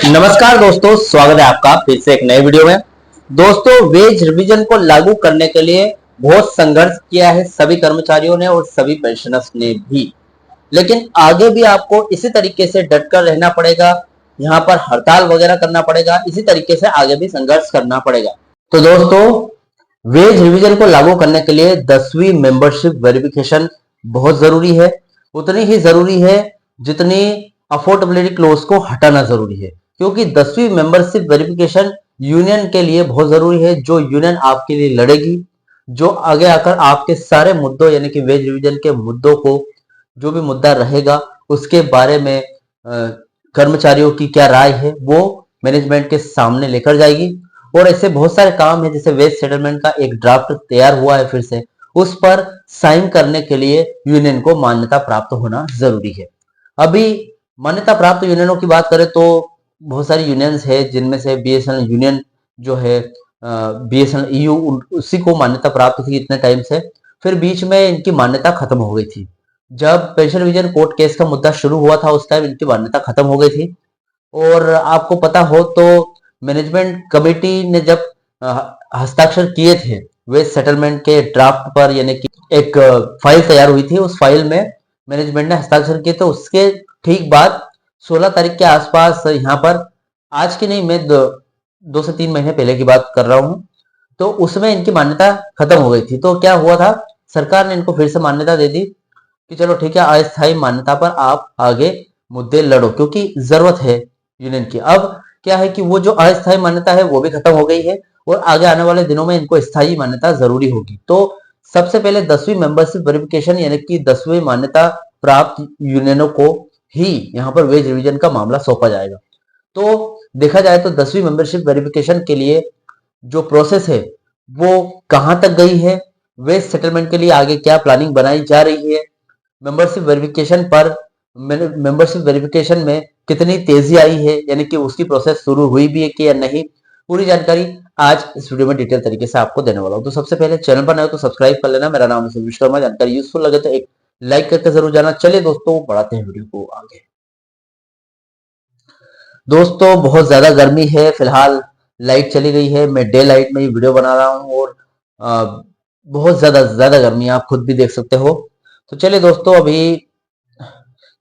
नमस्कार दोस्तों, स्वागत है आपका फिर से एक नए वीडियो में। दोस्तों, वेज रिवीजन को लागू करने के लिए बहुत संघर्ष किया है सभी कर्मचारियों ने और सभी पेंशनर्स ने भी। लेकिन आगे भी आपको इसी तरीके से डट कर रहना पड़ेगा, यहाँ पर हड़ताल वगैरह करना पड़ेगा, इसी तरीके से आगे भी संघर्ष करना पड़ेगा। तो दोस्तों, वेज रिवीजन को लागू करने के लिए 10वीं मेंबरशिप वेरिफिकेशन बहुत जरूरी है। उतनी ही जरूरी है जितनी अफोर्डेबिलिटी क्लोज को हटाना जरूरी है, क्योंकि 10वीं मेंबरशिप वेरिफिकेशन यूनियन के लिए बहुत जरूरी है। जो यूनियन आपके लिए लड़ेगी, जो आगे आकर आपके सारे मुद्दों यानी कि वेज रिवीजन के मुद्दों को, जो भी मुद्दा रहेगा उसके बारे में कर्मचारियों की क्या राय है वो मैनेजमेंट के सामने लेकर जाएगी। और ऐसे बहुत सारे काम है, जैसे वेज सेटलमेंट का एक ड्राफ्ट तैयार हुआ है, फिर से उस पर साइन करने के लिए यूनियन को मान्यता प्राप्त होना जरूरी है। अभी मान्यता प्राप्त यूनियनों की बात करें तो बहुत सारी यूनियंस है, जिनमें से बीएसएनएल यूनियन जो है, बीएसएनएल ईयू उसी को मान्यता प्राप्त थी इतने टाइम से। फिर बीच में इनकी मान्यता खत्म हो गई थी। जब पेंशन रिवीजन कोर्ट केस का मुद्दा शुरू हुआ था उस टाइम इनकी मान्यता खत्म हो गई थी। और आपको पता हो तो मैनेजमेंट कमेटी ने जब हस्ताक्षर किए थे वेज सेटलमेंट के ड्राफ्ट पर, यानी कि एक फाइल तैयार हुई थी, उस फाइल में मैनेजमेंट ने हस्ताक्षर किए, तो उसके ठीक बाद 16 तारीख के आसपास यहाँ पर, आज की नहीं, मैं 2 से 3 महीने पहले की बात कर रहा हूँ, तो उसमें इनकी मान्यता खत्म हो गई थी। तो क्या हुआ था, सरकार ने इनको फिर से मान्यता दे दी कि चलो ठीक है, अस्थायी मान्यता पर आप आगे मुद्दे लड़ो, क्योंकि जरूरत है यूनियन की। अब क्या है कि वो जो अस्थायी मान्यता है वो भी खत्म हो गई है और आगे आने वाले दिनों में इनको स्थायी मान्यता जरूरी होगी। तो सबसे पहले 10वीं मेंबरशिप वेरिफिकेशन यानी कि 10वीं मान्यता प्राप्त यूनियनों को ही यहाँ पर वेज रिवीजन का मामला सौंपा जाएगा। तो देखा जाए तो 10वीं मेंबरशिप वेरिफिकेशन के लिए जो प्रोसेस है वो कहां तक गई है, वेज सेटलमेंट के लिए आगे क्या प्लानिंग बनाई जा रही है, मेंबरशिप वेरिफिकेशन पर मेंबरशिप वेरिफिकेशन में कितनी तेजी आई है, यानी कि उसकी प्रोसेस शुरू हुई भी है कि या नहीं, पूरी जानकारी आज इस वीडियो में डिटेल तरीके से आपको देने वाला हूं। तो सबसे पहले चैनल पर नए हो तो सब्सक्राइब कर लेना। मेरा नाम है विश्वकर्मा। जानकारी यूजफुल लगे तो एक लाइक करके जरूर जाना। चलिए दोस्तों, बढ़ाते हैं वीडियो को आगे। दोस्तों, बहुत ज्यादा गर्मी है, फिलहाल लाइट चली गई है, मैं डे लाइट में ही वीडियो बना रहा हूँ और बहुत ज्यादा गर्मी है, आप खुद भी देख सकते हो। तो चलिए दोस्तों, अभी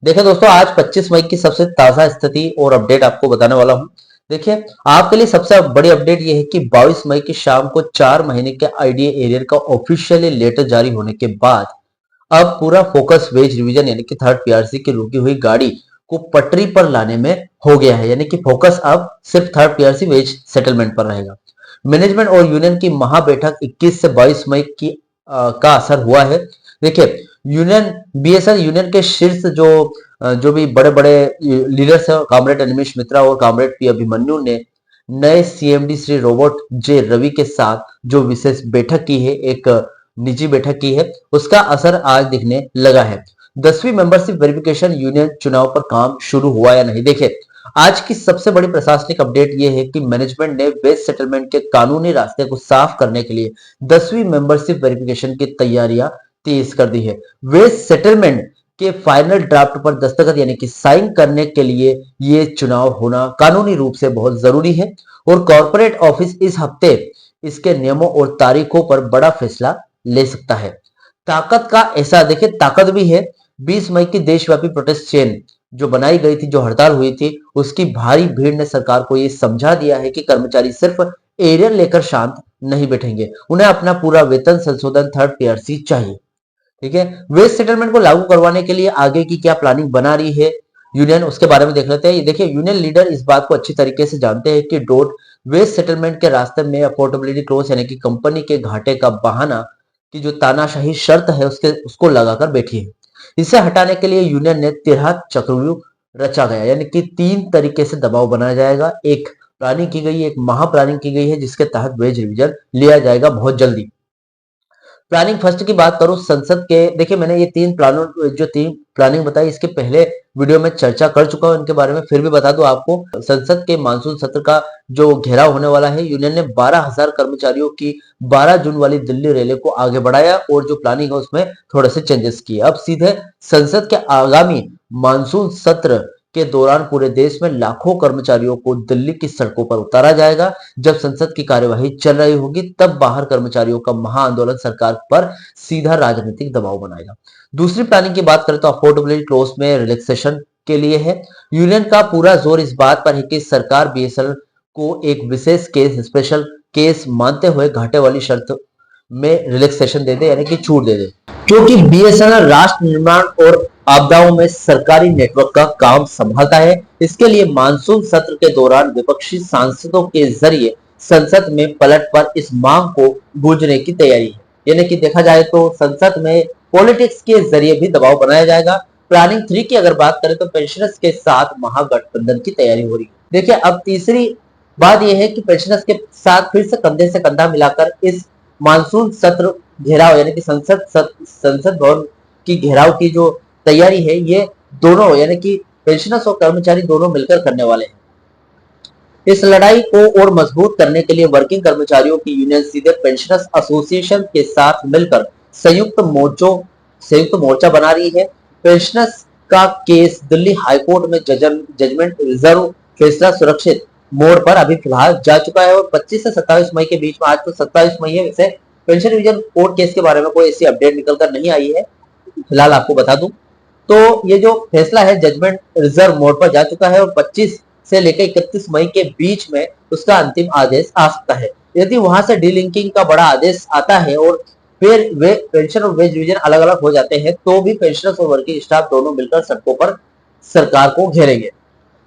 देखिए दोस्तों, आज 25 मई की सबसे ताजा स्थिति और अपडेट आपको बताने वाला हूं। देखिए, आपके लिए सबसे बड़ी अपडेट यह है कि 22 मई की शाम को 4 महीने के आईडीए एरियर का ऑफिशियली लेटर जारी होने के बाद अब पूरा फोकस वेज रिवीजन यानी कि थर्ड पीआरसी की रुकी हुई गाड़ी को पटरी पर लाने में हो गया है। यानी कि फोकस अब सिर्फ थर्ड पीआरसी वेज सेटलमेंट पर रहेगा। मैनेजमेंट और यूनियन की महाबैठक 21 से 22 मई की का असर हुआ है। देखिए, यूनियन बीएसएल यूनियन के शीर्ष जो भी बड़े बड़े लीडर्स है, कॉमरेड अनिमेश मित्रा और कॉमरेड पी अभिमन्यु ने नए CMD Shri Robert J Ravi के साथ जो विशेष बैठक की है, एक निजी बैठक की है, उसका असर आज दिखने लगा है। 10वीं मेंबरशिप वेरिफिकेशन यूनियन चुनाव पर काम शुरू हुआ या नहीं। देखिए, आज की सबसे बड़ी प्रशासनिक अपडेट यह है कि मैनेजमेंट ने वेज सेटलमेंट के कानूनी रास्ते को साफ करने के लिए 10वीं मेंबरशिप वेरिफिकेशन की तैयारियां तेज कर दी है। वेज सेटलमेंट के फाइनल ड्राफ्ट पर दस्तखत यानी कि साइन करने के लिए ये चुनाव होना कानूनी रूप से बहुत जरूरी है और कॉर्पोरेट ऑफिस इस हफ्ते इसके नियमों और तारीखों पर बड़ा फैसला ले सकता है। ताकत का ऐसा, देखिए ताकत भी है। 20 मई की देशव्यापी प्रोटेस्ट चेन जो बनाई गई थी, जो हड़ताल हुई थी, उसकी भारी भीड़ ने सरकार को यह समझा दिया है कि कर्मचारी सिर्फ एरियर लेकर शांत नहीं बैठेंगे, उन्हें अपना पूरा वेतन संशोधन थर्ड पीआरसी चाहिए। ठीक है, वेज सेटलमेंट को लागू करवाने के लिए आगे की क्या प्लानिंग बना रही है यूनियन, उसके बारे में देख लेते हैं। देखिए, यूनियन लीडर इस बात को अच्छी तरीके से जानते हैं कि डोट वेज सेटलमेंट के रास्ते में अफोर्डेबिलिटी क्लोज यानी कि कंपनी के घाटे का बहाना की जो तानाशाही शर्त है उसको लगाकर बैठी है। इसे हटाने के लिए यूनियन ने 13 चक्रव्यूह रचा गया, यानी कि 3 तरीके से दबाव बनाया जाएगा। एक प्लानिंग की गई है, एक महा प्लानिंग की गई है, जिसके तहत वेज रिवीजन लिया जाएगा बहुत जल्दी। प्लानिंग फर्स्ट की बात करूं संसद के, देखिए मैंने ये 3 प्लानिंग बताई, इसके पहले वीडियो में चर्चा कर चुका हूं इनके बारे में, फिर भी बता दूं आपको। संसद के मानसून सत्र का जो घेराव होने वाला है, यूनियन ने 12,000 कर्मचारियों की 12 जून वाली दिल्ली रैली को आगे बढ़ाया और जो प्लानिंग है उसमें थोड़े से चेंजेस किए। अब सीधे संसद के आगामी मानसून सत्र के दौरान पूरे देश में लाखों कर्मचारियों को दिल्ली की सड़कों पर उतारा जाएगा। जब संसद की कार्यवाही चल रही होगी तब बाहर कर्मचारियों का महाआंदोलन सरकार पर सीधा राजनीतिक दबाव बनाएगा। दूसरी प्लानिंग की बात करें तो अफोर्डेबिलिटी क्लॉज में रिलैक्सेशन के लिए है। यूनियन का पूरा जोर इस बात पर है कि सरकार बीएसएनएल को एक विशेष केस, स्पेशल केस मानते हुए घाटे वाली शर्त में रिलैक्सेशन दे दे, यानी कि छूट दे दे, क्योंकि बीएसएनएल राष्ट्र निर्माण और आपदाओं में सरकारी नेटवर्क का काम संभालता है। इसके लिए मानसून सत्र के दौरान विपक्षी सांसदों के जरिए संसद में पलट पर इस मांग को गूंजने की तैयारी है। यानी कि देखा जाए तो संसद में पॉलिटिक्स के जरिए भी दबाव बनाया जाएगा। प्लानिंग 3 की अगर बात करें तो पेंशनर्स के साथ महागठबंधन की तैयारी हो रही है। देखिए, अब तीसरी बात यह है कि पेंशनर्स के साथ फिर से कंधे से कंधा मिलाकर इस मानसून सत्र घेराव, यानी कि संसद भवन की घेराव की जो तैयारी है, ये दोनों यानी कि पेंशनर्स और कर्मचारी दोनों मिलकर करने वाले हैं। इस लड़ाई को और मजबूत करने के लिए वर्किंग कर्मचारियों की यूनियन सीधे पेंशनर्स एसोसिएशन के साथ मिलकर संयुक्त मोर्चा बना रही है। पेंशनर्स का केस दिल्ली हाईकोर्ट में जजमेंट रिजर्व फैसला सुरक्षित मोड पर अभी फिलहाल जा चुका है और 25 से 27 मई के बीच में, आज तो 27 मई है, वैसे पेंशन रिवीजन कोर्ट केस के बारे में कोई ऐसी अपडेट निकलकर नहीं आई है, फिलहाल आपको बता दूं। तो ये जो फैसला है जजमेंट रिजर्व मोड पर जा चुका है और 25 से लेकर 31 मई के बीच में उसका अंतिम आदेश आ सकता है। यदि वहां से डीलिंकिंग का बड़ा आदेश आता है और फिर वे पेंशन और वेज डिवीजन अलग अलग हो जाते हैं तो भी पेंशनर्स और वर्किंग स्टाफ दोनों मिलकर सड़कों पर सरकार को घेरेंगे।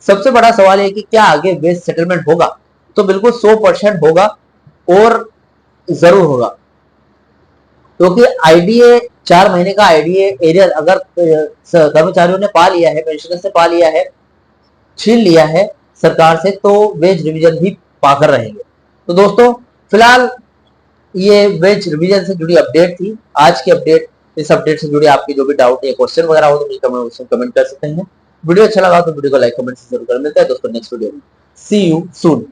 सबसे बड़ा सवाल है कि क्या आगे वेज सेटलमेंट होगा? तो बिल्कुल 100% होगा और जरूर होगा, क्योंकि आईडीए 4 महीने का आईडीए एरियर अगर कर्मचारियों ने पा लिया है, पेंशनर से पा लिया है, छीन लिया है सरकार से, तो वेज रिवीजन भी पाकर रहेंगे। तो दोस्तों, फिलहाल ये वेज रिवीजन से जुड़ी अपडेट थी आज की अपडेट। इस अपडेट से जुड़े आपके जो भी डाउट या क्वेश्चन वगैरह हो तो कमेंट कर सकते हैं। वीडियो अच्छा लगा तो वीडियो को लाइक कमेंट से जरूर कर। मिलता है दोस्तों नेक्स्ट वीडियो में। सी यू सून।